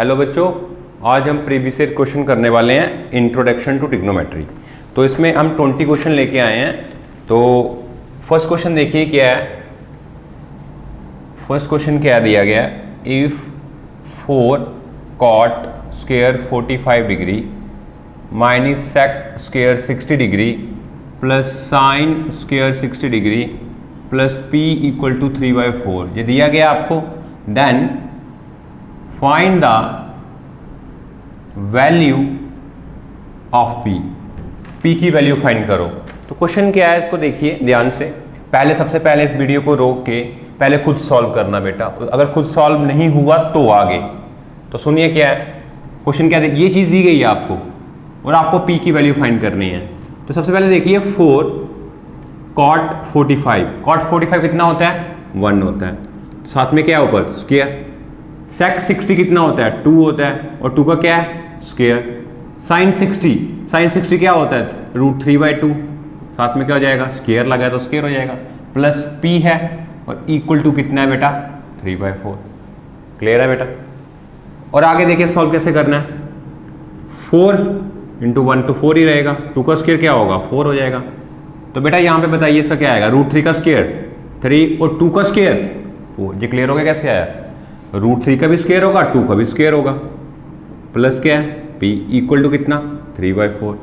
Hello बच्चों, आज हम प्रीवियस ईयर क्वेश्चन करने वाले हैं इंट्रोडक्शन टू ट्रिग्नोमेट्री। तो इसमें हम 20 क्वेश्चन लेके आए हैं। तो फर्स्ट क्वेश्चन देखिए क्या है। फर्स्ट क्वेश्चन क्या दिया गया है, if 4 cot square 45 degree minus sec square 60 degree plus sine square 60 degree plus p equal to 3/4 ये दिया गया आपको। Then find the value of p की वैल्यू फाइंड करो। तो क्वेश्चन क्या है इसको देखिए ध्यान से। सबसे पहले इस वीडियो को रोक के पहले खुद सॉल्व करना बेटा, अगर खुद सॉल्व नहीं हुआ तो आगे। तो सुनिए क्या है क्वेश्चन, क्या है ये चीज़ दी गई है आपको और आपको p की वैल्यू फाइंड करनी है। तो सबसे पहले देखिए 4 cot 45, cot 45 कितना होता है 1 होता है, साथ में क्या है ऊपर स्क्वायर। sec 60 कितना होता है 2 होता है और 2 का क्या है स्क्वायर। sin 60 क्या होता है √3/2, साथ में क्या हो जाएगा स्क्वायर लगा है तो स्क्वायर हो जाएगा, प्लस p है और इक्वल टू कितना है बेटा 3/4। क्लियर है बेटा। और आगे देखिए सॉल्व कैसे करना है। 4 × 1 तो 4 ही रहेगा, 2 का स्क्वायर क्या होगा 4 हो जाएगा। तो बेटा यहाँ पे बताइए इसका क्या आएगा, √3 का स्क्वायर 3 और 2 का स्क्वायर 4। ये क्लियर हो गया कैसे आया, √3 का भी स्क्वायर होगा 2 का भी स्क्वायर होगा, प्लस क्या है p इक्वल टू कितना 3/4।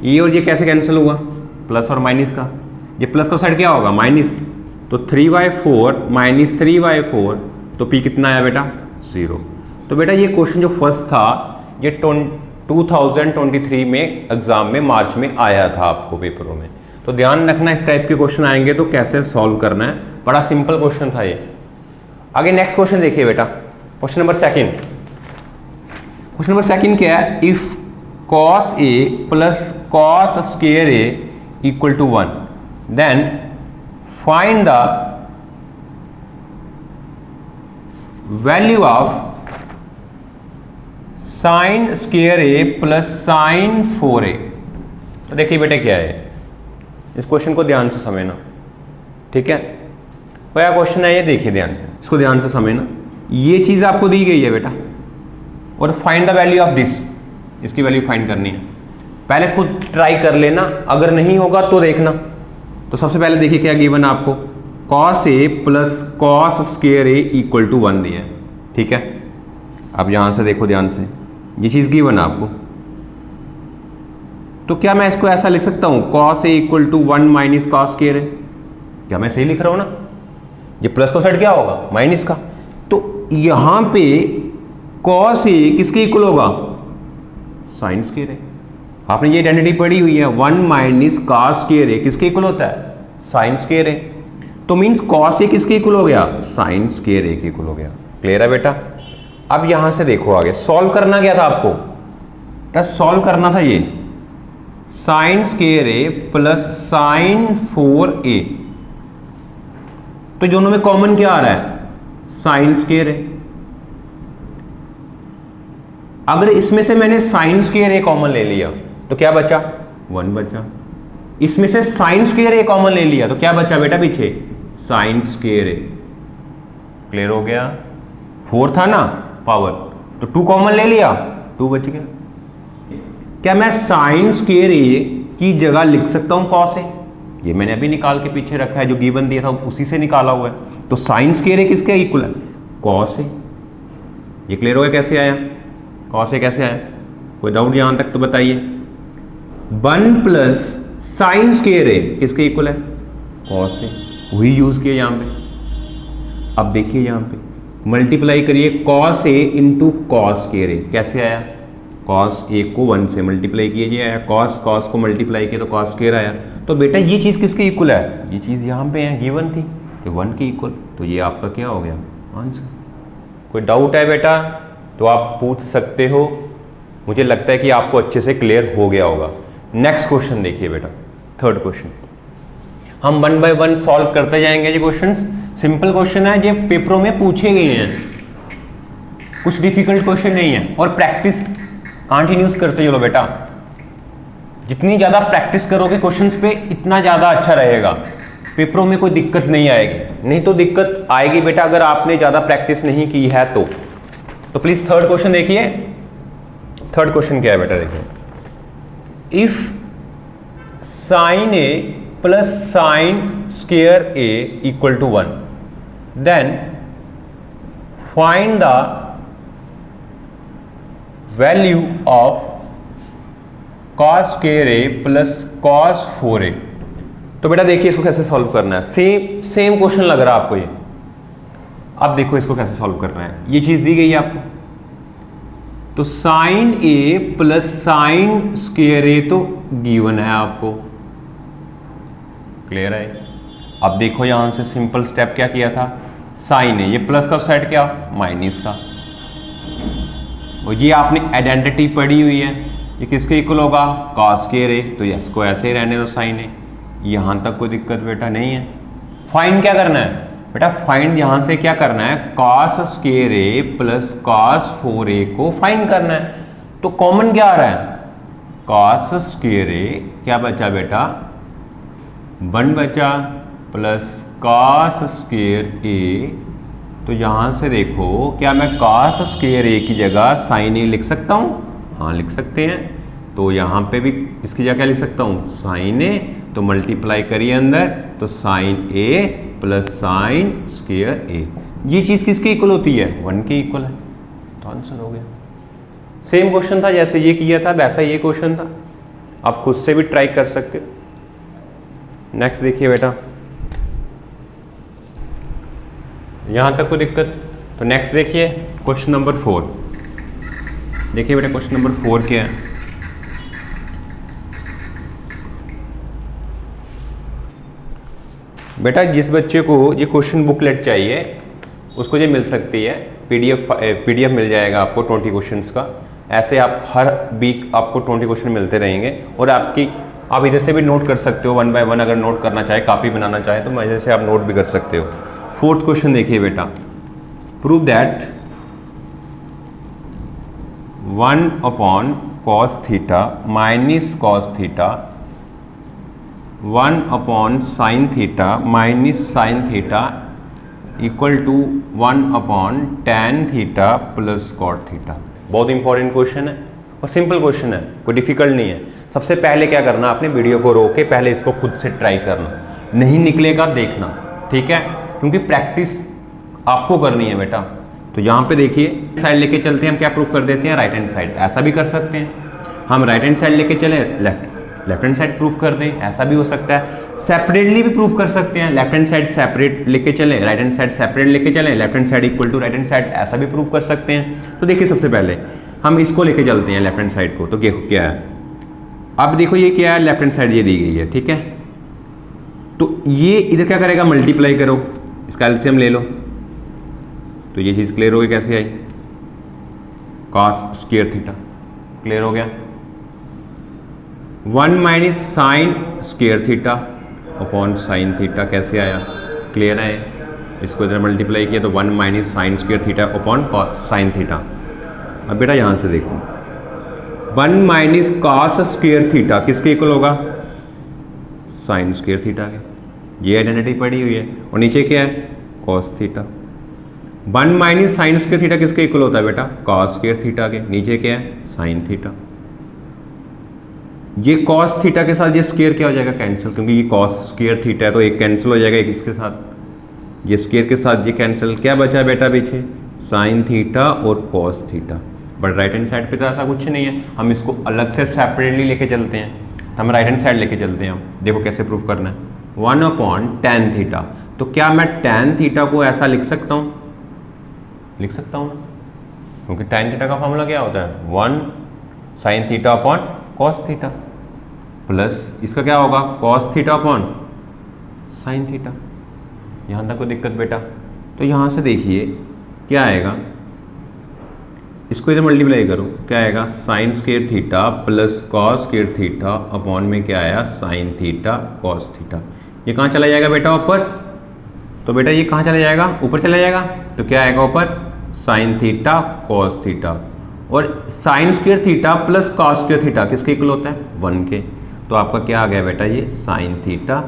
ये और ये कैसे कैंसिल हुआ, प्लस और माइनस का, ये प्लस का साइड क्या होगा माइनस, तो 3/4 माइनस 3/4 तो p कितना आया बेटा 0। तो बेटा ये क्वेश्चन जो फर्स्ट था ये 2023 में एग्जाम में मार्च में आया था आपको पेपरों में। तो ध्यान रखना इस टाइप के क्वेश्चन आएंगे तो कैसे सॉल्व करना है, बड़ा सिंपल क्वेश्चन था ये। आगे नेक्स्ट क्वेश्चन देखिए बेटा, question number second. Question number second क्या है, if cos a plus cos square a equal to 1 then find the value of sine square a plus sine 4a। तो देखिए बेटा क्या है, इस क्वेश्चन को ध्यान से समझना, ठीक है। क्या क्वेश्चन है ये देखिए ध्यान से, इसको ध्यान से समझना। ये चीज़ आपको दी गई है बेटा और find the value of this, इसकी वैल्यू फाइंड करनी है। पहले खुद ट्राई कर लेना, अगर नहीं होगा तो देखना। तो सबसे पहले देखिए क्या गिवन आपको, cos a plus cos square a equal to 1 दिया है, ठीक है। अब यहाँ से देखो ध्यान से, ये चीज़ गिवन है आपको। तो क्या मैं इसको ऐसा लिख सकता हूँ cos a equal to 1 minus cos square a, क्या मैं सही लिख रहा हूँ ना। ये प्लस का साइड क्या होगा माइनस का, तो यहाँ पे cos a किसके इक्वल होगा साइन स्क्वायर a। आपने ये आइडेंटिटी पढ़ी हुई है, 1 माइनस cos स्क्वायर a किसके इक्वल होता है साइन स्क्वायर a। तो मीन्स cos a किसके इक्वल हो गया साइन स्क्वायर a के इक्वल हो गया। क्लियर है बेटा। अब यहां से देखो आगे सॉल्व करना क्या था आपको, क्या सॉल्व करना था ये sign square a plus sine 4a। तो दोनों में कॉमन क्या आ रहा है साइन स्क्वायर a। अगर इसमें से मैंने साइन स्क्वायर a कॉमन ले लिया तो क्या बचा 1 बचा। इसमें से साइन स्क्वायर a कॉमन ले लिया तो क्या बचा बेटा पीछे साइन स्क्वायर a। क्लियर हो गया। 4 था ना पावर, तो 2 कॉमन ले लिया 2 बच गया। क्या मैं साइन स्क्वायर a की जगह लिख सकता हूं cos a, ये मैंने अभी निकाल के पीछे रखा है, जो गिवन दिया था उसी से निकाला हुआ है। तो साइन स्क्वायर a किसके इक्वल है cos a। ये क्लियर हो गया कैसे आया, cos a कैसे आया, कोई डाउट यहां तक तो बताइए। 1 प्लस साइन स्क्वायर a किसके इक्वल है cos a, वही यूज किया यहां पे। अब देखिए यहां पे मल्टीप्लाई करिए cos a into cos square a, कैसे आया cos a को 1 से मल्टीप्लाई कीजिए आया, cos को मल्टीप्लाई किया तो cos स्क्वायर आया। तो बेटा ये चीज़ किसके इक्वल है, ये चीज़ यहाँ पे है गिवन थी तो 1 के इक्वल, तो ये आपका क्या हो गया आंसर। कोई डाउट है बेटा तो आप पूछ सकते हो, मुझे लगता है कि आपको अच्छे से क्लियर हो गया होगा। नेक्स्ट क्वेश्चन देखिए बेटा, थर्ड क्वेश्चन। हम 1 बाय 1 सॉल्व करते जाएंगे। ये क्वेश्चंस सिंपल क्वेश्चन है, ये पेपरों में पूछे गए हैं, कुछ डिफिकल्ट क्वेश्चन नहीं है। और प्रैक्टिस कंटिन्यूस करते चलो बेटा, जितनी ज़्यादा प्रैक्टिस करोगे क्वेश्चंस पे इतना ज़्यादा अच्छा रहेगा। पेपरों में कोई दिक्कत नहीं आएगी, नहीं तो दिक्कत आएगी बेटा अगर आपने ज़्यादा प्रैक्टिस नहीं की है तो। तो प्लीज थर्ड क्वेश्चन देखिए। थर्ड क्वेश्चन क्या है बेटा, देखिए, if sine A plus sine square A equal to 1, then find the value of cos square A plus cos 4a। तो बेटा देखिए इसको कैसे सॉल्व करना है। सेम क्वेश्चन लग रहा है आपको ये। अब देखो इसको कैसे सॉल्व करना है। ये चीज दी गई है आपको, तो sign A plus sine square ए तो गिवन है आपको, क्लियर है। अब देखो यहां से सिंपल स्टेप क्या किया था, साइन ए, ये प्लस का साइड क्या, माइनस का, और ये आपने आइडेंटिटी पढ़ी हुई है, ये किसके इक्वल होगा, cos स्क्वायर ए, तो इसको ऐसे ही रहने दो साइन ए। यहां तक कोई दिक्कत बेटा नहीं है। फाइंड क्या करना है बेटा, फाइंड यहां से क्या करना है, cos square A plus cos 4a को फाइंड करना है। तो कॉमन क्या आ रहा है, cos स्क्वायर ए क्या बचा बेटा, 1 बचा, प्लस cos स्क्वायर ए। तो यहां से देखो क्या मैं cos स्क्वायर ए की जगह sin ए लिख सकता हूं, हाँ लिख सकते हैं। तो यहाँ पे भी इसकी जगह क्या लिख सकता हूँ, साइन ए, तो मल्टीप्लाई करिए अंदर, तो sign A plus sine square A. ये चीज़ किसके इक्वल होती है, 1 के इक्वल है, तो आंसर हो गया। सेम क्वेश्चन था, जैसे ये किया था वैसा ये क्वेश्चन था, आप खुद से भी ट्राई कर सकते हो। नेक्स्ट देखिए बेटा, यहाँ तक कोई दिक्कत, तो नेक्स्ट देखिए क्वेश्चन नंबर 4। देखिए बेटा क्वेश्चन नंबर 4 क्या है, बेटा जिस बच्चे को ये क्वेश्चन बुकलेट चाहिए उसको ये मिल सकती है, पीडीएफ मिल जाएगा आपको 20 क्वेश्चंस का। ऐसे आप हर वीक आपको 20 क्वेश्चन मिलते रहेंगे, और आप इधर से भी नोट कर सकते हो 1 बाय 1, अगर नोट करना चाहे, कॉपी बनाना चाहे तो मजे से आप नोट भी कर सकते हो। 4th क्वेश्चन देखिए बेटा, prove that 1 upon cos theta minus cos theta 1 upon sine theta minus sine theta equal to 1 upon tan theta plus cot theta. बहुत इंपॉर्टेंट क्वेश्चन है और सिंपल क्वेश्चन है, कोई डिफिकल्ट नहीं है। सबसे पहले क्या करना, आपने वीडियो को रोक के पहले इसको खुद से ट्राई करना, नहीं निकलेगा देखना, ठीक है, क्योंकि प्रैक्टिस आपको करनी है बेटा। तो यहाँ पे देखिए साइड लेके चलते हैं, हम क्या प्रूव कर देते हैं, राइट हैंड साइड। ऐसा भी कर सकते हैं हम, राइट हैंड साइड लेके चले, लेफ्ट हैंड साइड प्रूफ कर दें, ऐसा भी हो सकता है। सेपरेटली भी प्रूफ कर सकते हैं, लेफ्ट हैंड साइड सेपरेट लेके चलें, राइट हैंड साइड सेपरेट लेके चलें, left hand side equal to right hand side, ऐसा भी प्रूफ कर सकते हैं। तो देखिए सबसे पहले हम इसको लेके चलते हैं लेफ्ट हैंड साइड को, तो क्या है, अब देखो ये क्या है, लेफ्ट हैंड साइड ये दी गई है, ठीक है। तो ये इधर क्या करेगा, मल्टीप्लाई करो, इसका एलसीएम ले लो, तो ये चीज़ क्लियर हो गई, कैसे आई, cos स्क्वायर थीटा, क्लियर हो गया। 1 minus sign square theta upon sine theta कैसे आया, क्लियर है। इसको इधर मल्टीप्लाई किया तो 1 minus sign square theta upon sine theta. अब बेटा यहाँ से देखो 1 माइनस cos स्क्वायर थीटा किसके इक्वल होगा, साइन स्क्वायर थीटा के, ये आइडेंटिटी पड़ी हुई है, और नीचे क्या है, cos theta. 1 minus sign square theta किसके इक्वल होता है बेटा, cos स्क्वायर थीटा के, नीचे क्या है, साइन थीटा। ये cos थीटा के साथ ये स्क्वायर क्या हो जाएगा, कैंसिल, क्योंकि ये cos स्क्वायर थीटा है तो एक कैंसिल हो जाएगा, एक इसके साथ, ये स्क्वायर के साथ ये कैंसिल, क्या बचा बेटा पीछे, साइन थीटा और cos theta. But right hand side पे तो ऐसा कुछ नहीं है, हम इसको अलग से सेपरेटली लेके चलते हैं, तो हम राइट हैंड साइड लेके चलते हैं। हम देखो कैसे प्रूफ करना है, 1 अपॉन tan थीटा। तो क्या मैं tan थीटा को ऐसा लिख सकता हूँ, लिख सकता हूँ, क्योंकि tan थीटा का फॉर्मूला क्या होता है, 1 sine theta upon cos theta, plus इसका क्या होगा, cos theta upon sine theta. यहाँ तक कोई दिक्कत बेटा। तो यहाँ से देखिए क्या आएगा, इसको इधर मल्टीप्लाई करो, क्या आएगा, sign square theta plus cos square theta upon में क्या आया, साइन थीटा cos थीटा। ये कहाँ चला जाएगा बेटा, ऊपर, तो बेटा ये कहाँ चला जाएगा, ऊपर चला जाएगा, तो क्या आएगा ऊपर, साइन थीटा cos थीटा, और sign square theta plus cos square theta किसके इक्वल होता है, 1 के। तो आपका क्या आ गया बेटा, ये साइन थीटा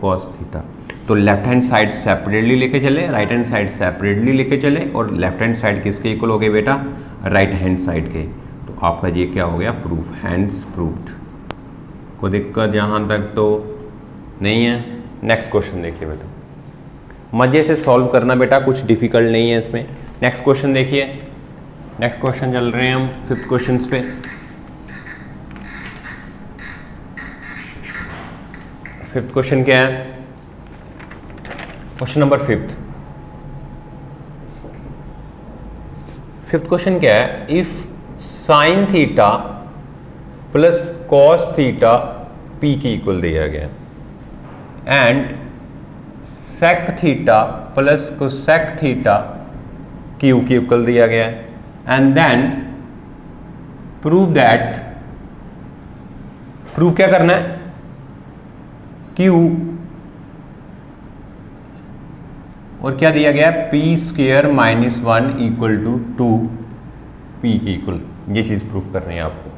cos थीटा। तो लेफ्ट हैंड साइड सेपरेटली लेके चले, राइट हैंड साइड सेपरेटली लेके चले, और लेफ्ट हैंड साइड किसके इक्वल हो गए बेटा? राइट हैंड साइड के। तो आपका ये क्या हो गया? Proof, hands proved. कोई दिक्कत यहाँ तक तो नहीं है? नेक्स्ट क्वेश्चन देखिए बेटा, मजे से सॉल्व करना बेटा, कुछ डिफिकल्ट नहीं है इसमें। नेक्स्ट क्वेश्चन देखिए, नेक्स्ट क्वेश्चन चल रहे हैं हम 5th क्वेश्चन पे। फिफ्थ क्वेश्चन क्या है? Question number 5th। Fifth question क्या है? If sine theta plus cos theta P की इक्वल दिया गया and sec theta plus cosec theta Q की इक्वल दिया गया है, and then prove that, prove क्या करना है? क्यू और क्या दिया गया है? P square minus 1 equal to 2 P की इक्वल, ये चीज़ प्रूफ करनी है आपको।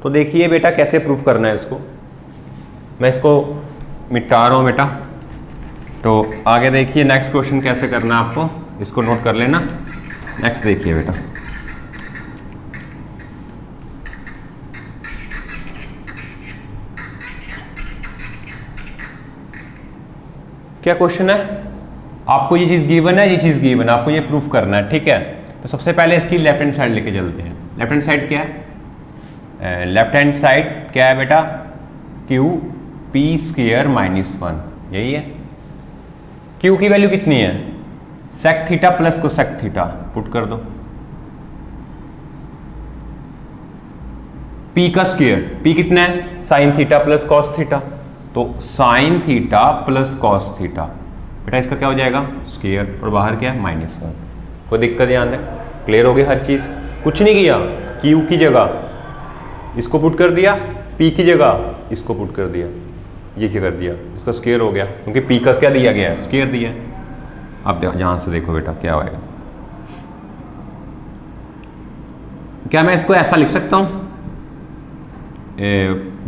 तो देखिए बेटा कैसे प्रूफ करना है इसको, मैं इसको मिटा रहा हूँ बेटा। तो आगे देखिए नेक्स्ट क्वेश्चन कैसे करना है आपको, इसको नोट कर लेना। नेक्स्ट देखिए बेटा, क्या क्वेश्चन है? आपको ये चीज़ गिवन है, ये चीज़ गिवन है, आपको ये प्रूफ करना है, ठीक है। तो सबसे पहले इसकी लेफ्ट हैंड साइड लेके चलते हैं। लेफ्ट हैंड साइड क्या है? लेफ्ट हैंड साइड क्या है बेटा? क्यू पी स्क्वेयर माइनस 1, यही है। क्यू की वैल्यू कितनी है? Sec theta plus cosec theta, put कर दो। पी का स्क्वेयर, पी कितना है? Sine theta plus cos theta, तो sine theta plus cos theta, बेटा इसका क्या हो जाएगा? स्क्वेयर, और बाहर क्या है? -1। कोई दिक्कत ध्यान दें, क्लियर हो गई हर चीज़? कुछ नहीं किया, क्यू की जगह इसको पुट कर दिया, पी की जगह इसको पुट कर दिया, ये क्या कर दिया? इसका स्क्वायर हो गया, क्योंकि पी का क्या दिया गया है? स्क्वायर दिया है। अब यहाँ से देखो बेटा क्या होएगा। क्या मैं इसको ऐसा लिख सकता हूँ?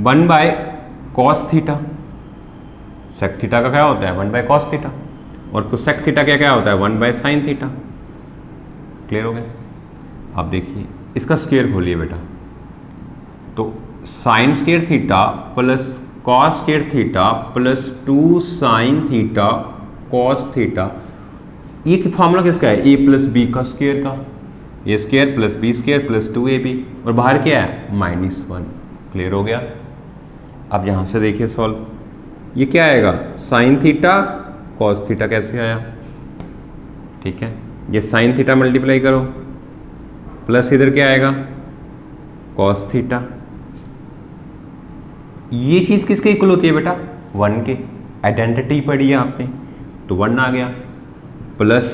1 by cos theta, sec theta का क्या होता है? 1 बाय कॉस थीटा, और कोसेक थीटा क्या क्या होता है? 1 बाय साइन थीटा। क्लियर हो गया? अब देखिए इसका स्क्वायर खोलिए बेटा, तो sine square theta plus cos square theta plus 2 sine theta cos theta, ये फॉर्मूला किसका है? ए प्लस बी का स्क्वायर का, A square plus B square plus 2ab, और बाहर क्या है? -1। क्लियर हो गया? अब यहाँ से देखिए सॉल्व, ये क्या आएगा? साइन थीटा कॉस थीटा कैसे आया? ठीक है, ये साइन थीटा मल्टीप्लाई करो, प्लस इधर क्या आएगा? Cos theta. ये चीज़ किसके इक्वल होती है बेटा? 1 के। आइडेंटिटी पढ़ी है आपने, तो 1 आ गया, plus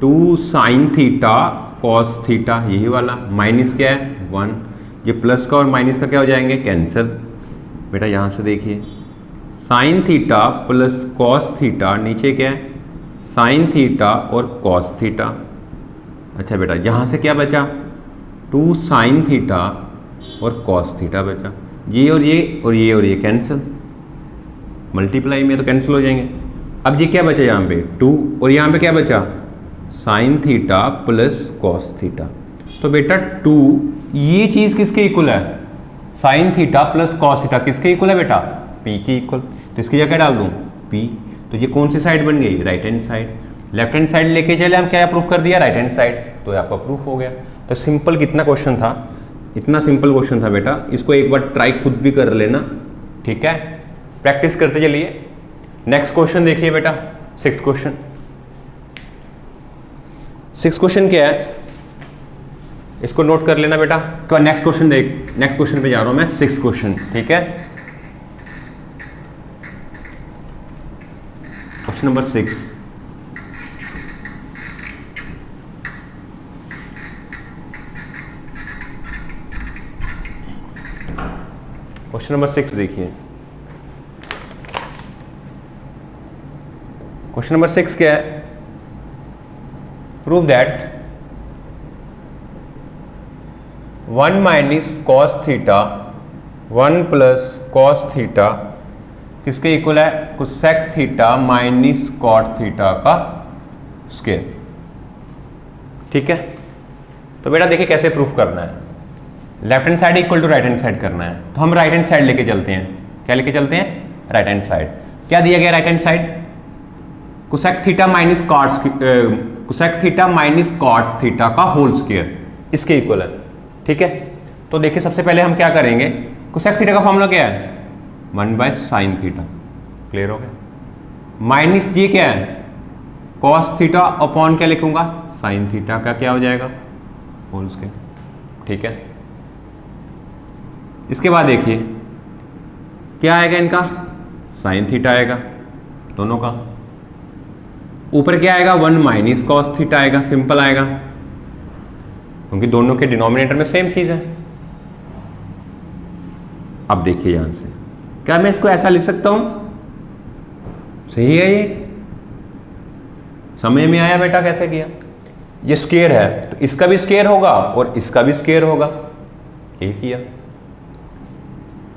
2 sine theta cos theta, यही वाला, माइनस क्या है? 1। ये प्लस का और माइनस का क्या हो जाएंगे? कैंसिल। बेटा यहाँ से देखिए, sign theta plus cos theta, नीचे क्या है? साइन थीटा और कॉस थीटा। अच्छा बेटा यहाँ से क्या बचा? 2 साइन थीटा और कॉस थीटा बचा, ये और ये और ये और ये कैंसिल, मल्टीप्लाई में तो कैंसिल हो जाएंगे। अब ये क्या बचा यहाँ पे? 2, और यहाँ पे क्या बचा? Sign theta plus cos theta. तो बेटा 2, ये चीज़ किसके इक्वल है? Sine theta plus cos theta किसके इक्वल है बेटा? पी के इक्वल। तो इसकी जगह डाल दूँ पी, तो ये कौन सी साइड बन गई? Right hand side. Left hand side लेके चले हम, क्या प्रूफ कर दिया? राइट हैंड साइड, तो ये आपका प्रूफ हो गया। तो सिंपल कितना क्वेश्चन था, इतना सिंपल क्वेश्चन था बेटा, इसको एक बार ट्राई खुद भी कर लेना, ठीक है, प्रैक्टिस करते चलिए। नेक्स्ट क्वेश्चन देखिए बेटा, 6th क्वेश्चन। 6th क्वेश्चन क्या है, इसको नोट कर लेना बेटा। तो नेक्स्ट क्वेश्चन देख, नेक्स्ट क्वेश्चन पे जा रहा हूं मैं, 6th क्वेश्चन, ठीक है। क्वेश्चन नंबर 6, क्वेश्चन नंबर 6 देखिए। क्वेश्चन नंबर 6 क्या है? Prove that 1 minus cos theta 1 plus cos theta किसके इक्वल है? Cosec theta minus cot theta का स्क्वायर। ठीक है, तो बेटा देखिए कैसे प्रूफ करना है। Left hand side equal to right hand side करना है, तो हम राइट हैंड साइड लेके चलते हैं। क्या लेके चलते हैं? Right hand side. क्या दिया गया right hand side? Cosec theta minus cot theta का होल स्क्वायर, इसके इक्वल है। ठीक है, तो देखिए सबसे पहले हम क्या करेंगे, कोसेक थीटा का फॉर्मूला क्या है? 1/sin theta. क्लियर हो गया? माइनस ये क्या है? कॉस थीटा अपॉन क्या लिखूंगा? साइन थीटा का क्या हो जाएगा? Whole square. ठीक है, इसके बाद देखिए क्या आएगा इनका? साइन थीटा आएगा दोनों का। ऊपर क्या आएगा? 1 माइनस कॉस थीटा आएगा, सिंपल आएगा क्योंकि दोनों के डिनोमिनेटर में सेम चीज है। अब देखिए यहां से क्या मैं इसको ऐसा लिख सकता हूं? सही है, ये समझ में आया बेटा कैसे किया? ये स्क्वायर है तो इसका भी स्क्वायर होगा और इसका भी स्क्वायर होगा, यही किया।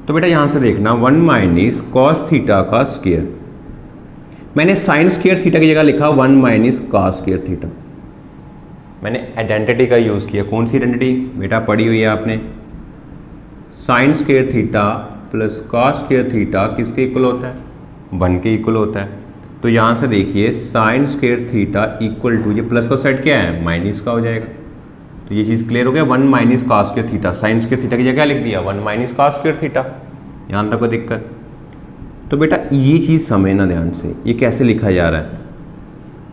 तो बेटा यहां से देखना 1 माइनस कॉस थीटा का स्क्वायर, मैंने साइन स्क्वायर थीटा की जगह लिखा 1 माइनस कॉस स्क्वायर थीटा। मैंने आइडेंटिटी का यूज किया। कौन सी आइडेंटिटी बेटा? पढ़ी हुई है आपने, sign square theta plus cos square theta किसके इक्वल होता है? 1 के इक्वल होता है। तो यहां से देखिए sine square theta equal to, ये प्लस का साइड क्या है? माइनस का हो जाएगा। तो ये चीज़ क्लियर हो गया। 1 minus cos square theta, sign square theta की जगह लिख दिया 1 माइनस कॉस स्क्वायर थीटा। यहाँ तक कोई दिक्कत? तो बेटा ये चीज़ समझना ध्यान से, ये कैसे लिखा जा रहा है।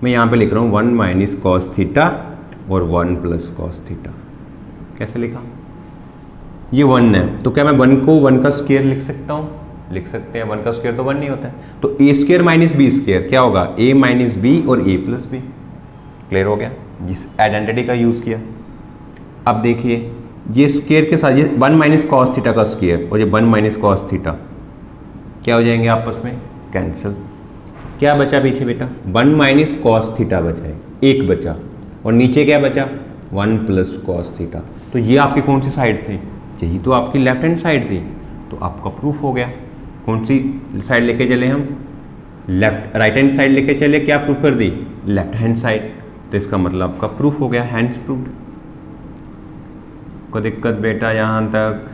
मैं यहाँ पे लिख रहा हूँ 1 माइनस कॉस थीटा और 1 प्लस कॉस थीटा। कैसे लिखा? ये 1 है तो क्या मैं 1 को 1 का स्क्वायर लिख सकता हूँ? लिख सकते हैं। 1 का स्क्वायर तो 1 नहीं होता है, तो ए स्क्वायर माइनस बी स्क्वायर क्या होगा? ए माइनस बी और ए प्लस बी। क्लियर हो गया? जिस आइडेंटिटी का यूज़ किया। अब देखिए ये स्क्वायर के साथ ये 1 माइनस कॉस थीटा का स्क्वायर और ये 1 माइनस कॉस थीटा क्या हो जाएंगे आपस में? कैंसिल। क्या बचा पीछे बेटा? 1 माइनस कॉस थीटा बचा है, एक बचा, और नीचे क्या बचा? 1 प्लस कॉस थीटा। तो ये आपकी कौन सी साइड थी? यही तो आपकी लेफ्ट हैंड साइड थी। तो आपका प्रूफ हो गया। कौन सी साइड लेके चले हम? लेफ्ट, राइट हैंड साइड लेके चले। क्या प्रूफ कर दी? Left hand side. तो इसका मतलब आपका प्रूफ हो गया, हैंड्स प्रूफ्ड। कोई दिक्कत बेटा यहाँ तक?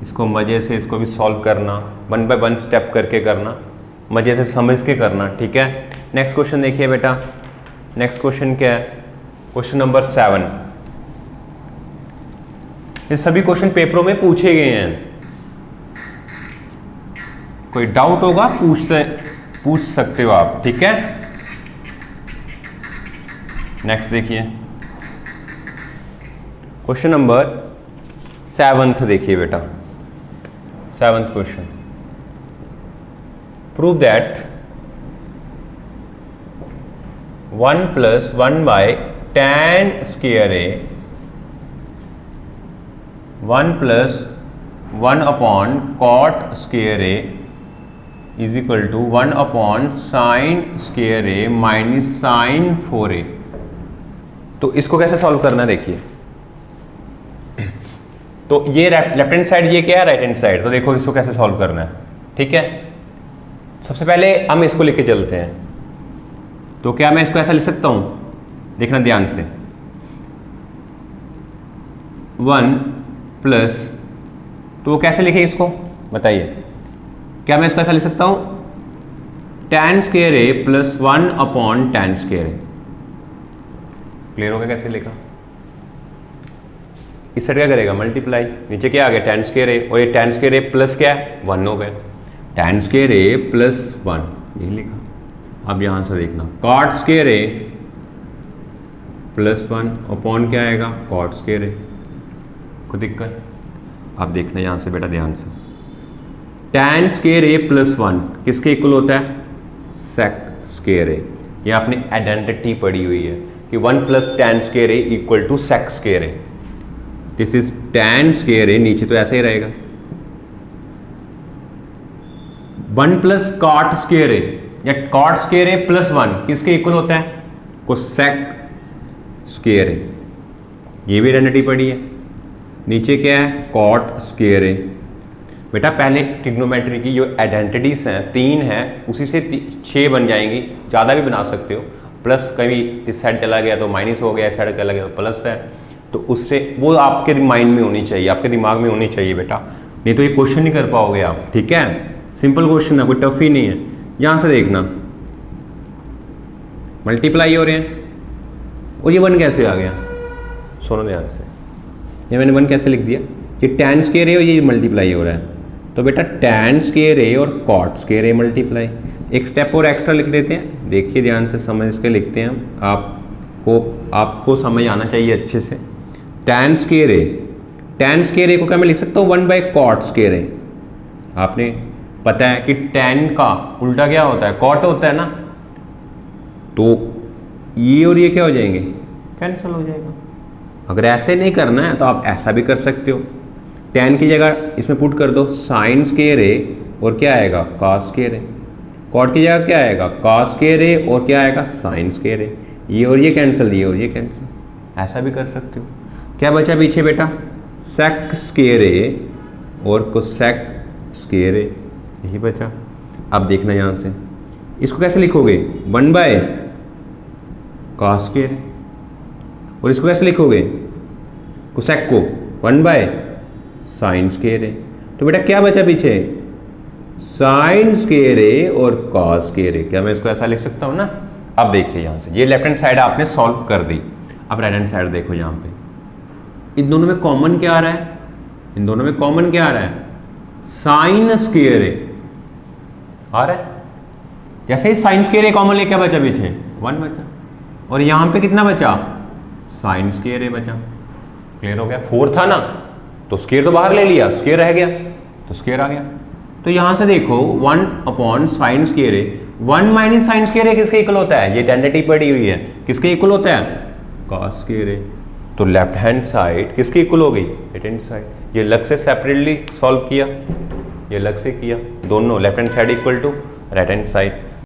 इसको मज़े से इसको भी सॉल्व करना, 1 बाय 1 स्टेप करके करना, मज़े से समझ के करना। ठीक है, नेक्स्ट क्वेश्चन देखिए बेटा। नेक्स्ट क्वेश्चन क्या है? Question number 7। ये सभी क्वेश्चन पेपरों में पूछे गए हैं। कोई डाउट होगा पूछ सकते हो आप। ठीक है, नेक्स्ट देखिए क्वेश्चन नंबर 7 देखिए बेटा। 7th question, prove that 1 plus 1 by tan square A 1 plus 1 upon cot square A is equal to 1 upon sine square A minus sine 4a। तो इसको कैसे सॉल्व करना है देखिए। तो ये लेफ्ट हैंड साइड, ये क्या है? Right hand side. तो देखो इसको कैसे सॉल्व करना है। ठीक है, सबसे पहले हम इसको लेके चलते हैं। तो क्या मैं इसको ऐसा लिख सकता हूं? देखना ध्यान से, 1 प्लस, तो कैसे लिखे इसको बताइए? क्या मैं इसको ऐसा लिख सकता हूं? tan square A plus 1 upon tan square A. Clear हो गया कैसे लिखा? इस साइड क्या करेगा? मल्टीप्लाई। नीचे क्या आ गया? tan स्क्वायर ए, और ये tan स्क्वायर ए प्लस क्या है? 1 हो गया। tan स्क्वायर ए प्लस 1, यही लिखा। अब यहां से देखना cot square A plus 1 upon क्या आएगा? cot स्क्वायर ए। कोई दिक्कत? अब देखना यहां से बेटा ध्यान से, tan स्क्वायर ए प्लस 1 किसके इक्वल होता है? sec square A. ये आपने आइडेंटिटी पढ़ी हुई है कि 1 plus tan square A equal to sec square A. This is tan square A, नीचे तो ऐसे ही रहेगा। 1 प्लस cot स्क्वायर ए या cot स्क्वायर ए प्लस 1 किसके इक्वल होता है? cosec square A. ये भी आइडेंटिटी पढ़ी है। नीचे क्या है? cot स्क्वायर ए। बेटा पहले ट्रिग्नोमेट्री की जो आइडेंटिटीज हैं 3 हैं, उसी से 6 बन जाएंगी, ज़्यादा भी बना सकते हो। प्लस कभी इस साइड चला गया तो माइनस हो गया, इस साइड चला गया तो प्लस है, तो उससे वो आपके माइंड में होनी चाहिए, आपके दिमाग में होनी चाहिए बेटा, नहीं तो ये क्वेश्चन नहीं कर पाओगे आप। ठीक है, सिंपल क्वेश्चन है, कोई टफ ही नहीं है। यहाँ से देखना मल्टीप्लाई हो रहे हैं और ये 1 कैसे आ गया, सुनो ध्यान से, ये मैंने 1 कैसे लिख दिया, ये tan स्क्वायर ए और ये मल्टीप्लाई हो रहा है, तो बेटा tan स्क्वायर ए और cot स्क्वायर ए मल्टीप्लाई। एक स्टेप और एक्स्ट्रा लिख देते हैं, देखिए ध्यान से समझ के लिखते हैं हम, आपको समझ आना चाहिए अच्छे से। tan स्क्वायर ए को क्या मैं लिख सकता हूँ 1/cot स्क्वायर ए। आपने पता है कि tan का उल्टा क्या होता है, cot होता है ना, तो ये और ये क्या हो जाएंगे, कैंसिल हो जाएगा। अगर ऐसे नहीं करना है तो आप ऐसा भी कर सकते हो, tan की जगह इसमें पुट कर दो sin स्क्वायर ए और क्या आएगा cos स्क्वायर ए, cot की जगह क्या आएगा cos स्क्वायर ए और क्या आएगा sin स्क्वायर ए, ये और ये कैंसिल, ये और ये कैंसिल, ऐसा भी कर सकते हो। क्या बचा पीछे बेटा, sec स्क्वायर ए और cosec स्क्वायर ए, यही बचा। अब देखना यहाँ से इसको कैसे लिखोगे 1/cos स्क्वायर, और इसको कैसे लिखोगे cosec को 1/sin स्क्वायर ए। तो बेटा क्या बचा पीछे, sin स्क्वायर ए और cos स्क्वायर ए। क्या मैं इसको ऐसा लिख सकता हूँ ना। अब देखिए यहाँ से ये लेफ्ट हैंड साइड आपने सॉल्व कर दी। अब राइट हैंड साइड देखो, यहाँ पे इन दोनों में कॉमन क्या आ रहा है, इन दोनों में कॉमन क्या आ रहा है, sin स्क्वायर ए आ रहा है। जैसे ही sin स्क्वायर ए कॉमन ले, क्या बचा पीछे 1 बचा, और यहाँ पे कितना बचा sin स्क्वायर ए बचा। क्लियर हो गया, 4 था ना तो स्क्वायर तो बाहर ले लिया, स्क्वायर रह गया तो स्क्वायर आ गया। तो यहाँ से देखो 1/sin square A, 1 - sin square ए किसके इक्वल होता है, ये आइडेंटिटी पड़ी हुई है, किसके इक्वल होता है cos स्क्वायर ए। तो लेफ्ट हैंड साइड किसकी इक्वल हो गई, राइट हैंड साइड। ये अलग से सेपरेटली सॉल्व किया, ये अलग से किया, दोनों left hand side equal to right hand side.